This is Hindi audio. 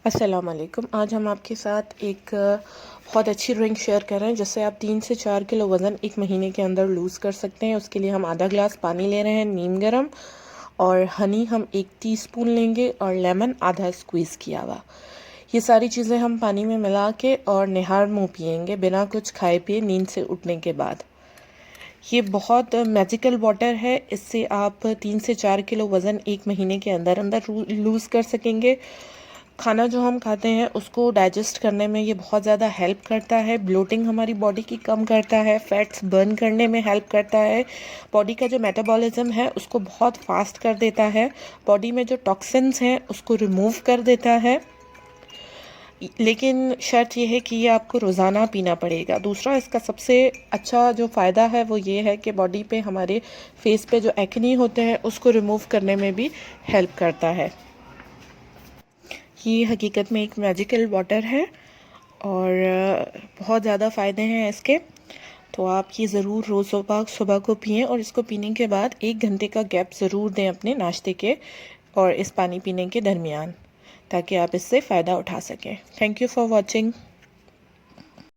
अस्सलाम वालेकुम। आज हम आपके साथ एक बहुत अच्छी ड्रिंक शेयर कर रहे हैं जिससे आप 3 से 4 किलो वज़न एक महीने के अंदर लूज़ कर सकते हैं। उसके लिए हम आधा ग्लास पानी ले रहे हैं नीम गर्म, और हनी हम 1 टीस्पून लेंगे, और लेमन आधा स्क्वीज़ किया हुआ। ये सारी चीज़ें हम पानी में मिला के और निहार मुँह पिएंगे बिना कुछ खाए पिए नींद से उठने के बाद। ये बहुत मैजिकल वाटर है, इससे आप 3 से 4 किलो वज़न एक महीने के अंदर अंदर लूज़ कर सकेंगे। खाना जो हम खाते हैं उसको डाइजेस्ट करने में ये बहुत ज़्यादा हेल्प करता है। ब्लोटिंग हमारी बॉडी की कम करता है, फैट्स बर्न करने में हेल्प करता है, बॉडी का जो मेटाबॉलिज्म है उसको बहुत फास्ट कर देता है, बॉडी में जो टॉक्सिन्स हैं उसको रिमूव कर देता है। लेकिन शर्त यह है कि ये आपको रोज़ाना पीना पड़ेगा। दूसरा, इसका सबसे अच्छा जो फ़ायदा है वो ये है कि बॉडी पे, हमारे फेस पे जो एक्ने होते हैं उसको रिमूव करने में भी हेल्प करता है। ये हकीकत में एक मैजिकल वाटर है और बहुत ज़्यादा फ़ायदे हैं इसके। तो आप ये ज़रूर रोज़ सुबह को पिएं, और इसको पीने के बाद 1 घंटे का गैप ज़रूर दें अपने नाश्ते के और इस पानी पीने के दरमियान, ताकि आप इससे फ़ायदा उठा सकें। Thank you for watching.